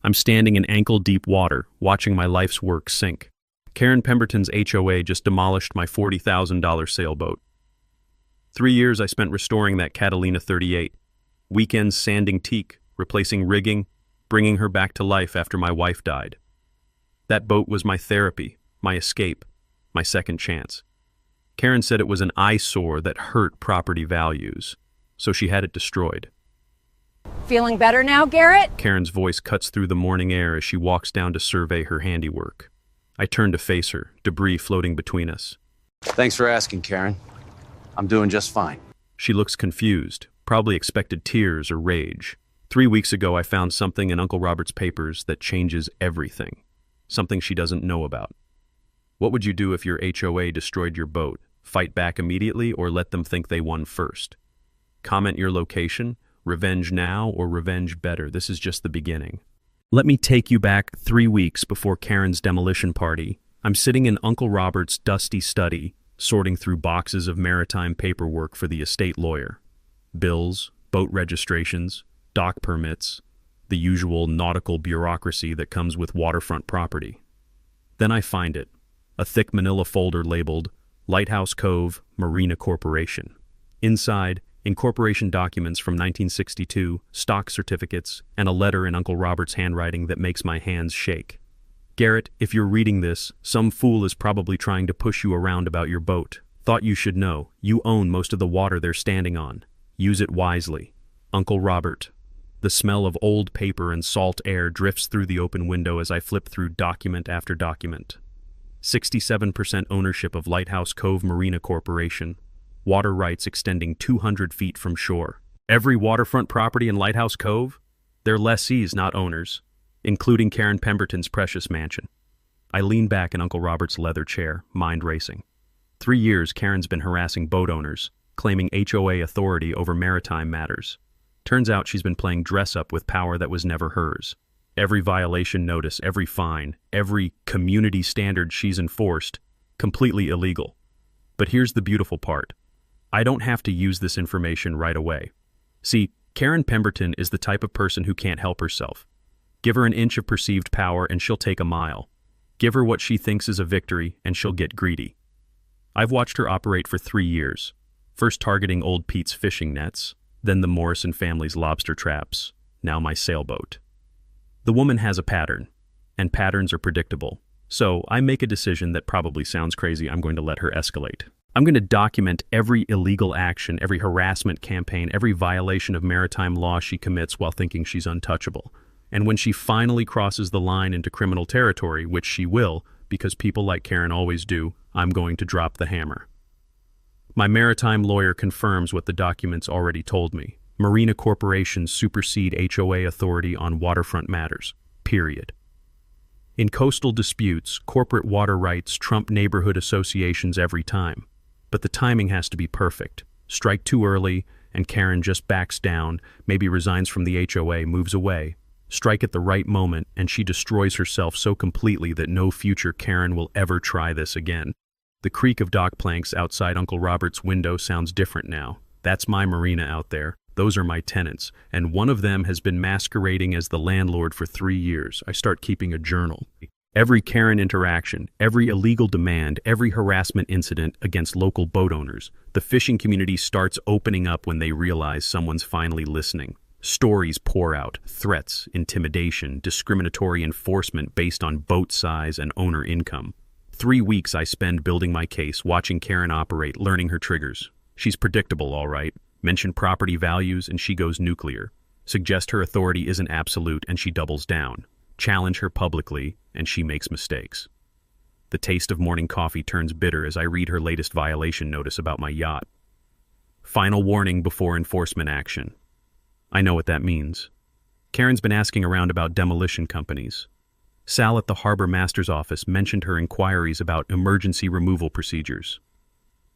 I'm standing in ankle-deep water, watching my life's work sink. Karen Pemberton's HOA just demolished my $40,000 sailboat. 3 years I spent restoring that Catalina 38. Weekends sanding teak, replacing rigging, bringing her back to life after my wife died. That boat was my therapy, my escape, my second chance. Karen said it was an eyesore that hurt property values, so she had it destroyed. Feeling better now, Garrett? Karen's voice cuts through the morning air as she walks down to survey her handiwork. I turn to face her, debris floating between us. Thanks for asking, Karen. I'm doing just fine. She looks confused, probably expected tears or rage. 3 weeks ago I found something in Uncle Robert's papers that changes everything. Something she doesn't know about. What would you do if your HOA destroyed your boat? Fight back immediately or let them think they won first? Comment your location, revenge now or revenge better. This is just the beginning. Let me take you back 3 weeks before Karen's demolition party. I'm sitting in Uncle Robert's dusty study, sorting through boxes of maritime paperwork for the estate lawyer. Bills, boat registrations, dock permits, the usual nautical bureaucracy that comes with waterfront property. Then I find it, a thick manila folder labeled Lighthouse Cove Marina Corporation. Inside, incorporation documents from 1962, stock certificates, and a letter in Uncle Robert's handwriting that makes my hands shake. Garrett, if you're reading this, some fool is probably trying to push you around about your boat. Thought you should know, you own most of the water they're standing on. Use it wisely. Uncle Robert. The smell of old paper and salt air drifts through the open window as I flip through document after document. 67% ownership of Lighthouse Cove Marina Corporation. Water rights extending 200 feet from shore. Every waterfront property in Lighthouse Cove? They're lessees, not owners, including Karen Pemberton's precious mansion. I lean back in Uncle Robert's leather chair, mind racing. 3 years Karen's been harassing boat owners, claiming HOA authority over maritime matters. Turns out she's been playing dress-up with power that was never hers. Every violation notice, every fine, every community standard she's enforced, completely illegal. But here's the beautiful part. I don't have to use this information right away. See, Karen Pemberton is the type of person who can't help herself. Give her an inch of perceived power and she'll take a mile. Give her what she thinks is a victory and she'll get greedy. I've watched her operate for 3 years, first targeting old Pete's fishing nets, then the Morrison family's lobster traps, now my sailboat. The woman has a pattern, and patterns are predictable. So I make a decision that probably sounds crazy. I'm going to let her escalate. I'm going to document every illegal action, every harassment campaign, every violation of maritime law she commits while thinking she's untouchable. And when she finally crosses the line into criminal territory, which she will, because people like Karen always do, I'm going to drop the hammer. My maritime lawyer confirms what the documents already told me. Marina corporations supersede HOA authority on waterfront matters, period. In coastal disputes, corporate water rights trump neighborhood associations every time. But the timing has to be perfect. Strike too early, and Karen just backs down, maybe resigns from the HOA, moves away. Strike at the right moment, and she destroys herself so completely that no future Karen will ever try this again. The creak of dock planks outside Uncle Robert's window sounds different now. That's my marina out there. Those are my tenants, and one of them has been masquerading as the landlord for 3 years. I start keeping a journal. Every Karen interaction, every illegal demand, every harassment incident against local boat owners, the fishing community starts opening up when they realize someone's finally listening. Stories pour out, threats, intimidation, discriminatory enforcement based on boat size and owner income. 3 weeks I spend building my case, watching Karen operate, learning her triggers. She's predictable, all right. Mention property values and she goes nuclear. Suggest her authority isn't absolute and she doubles down. Challenge her publicly and she makes mistakes. The taste of morning coffee turns bitter as I read her latest violation notice about my yacht. Final warning before enforcement action. I know what that means. Karen's been asking around about demolition companies. Sal at the harbor master's office mentioned her inquiries about emergency removal procedures.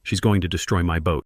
She's going to destroy my boat.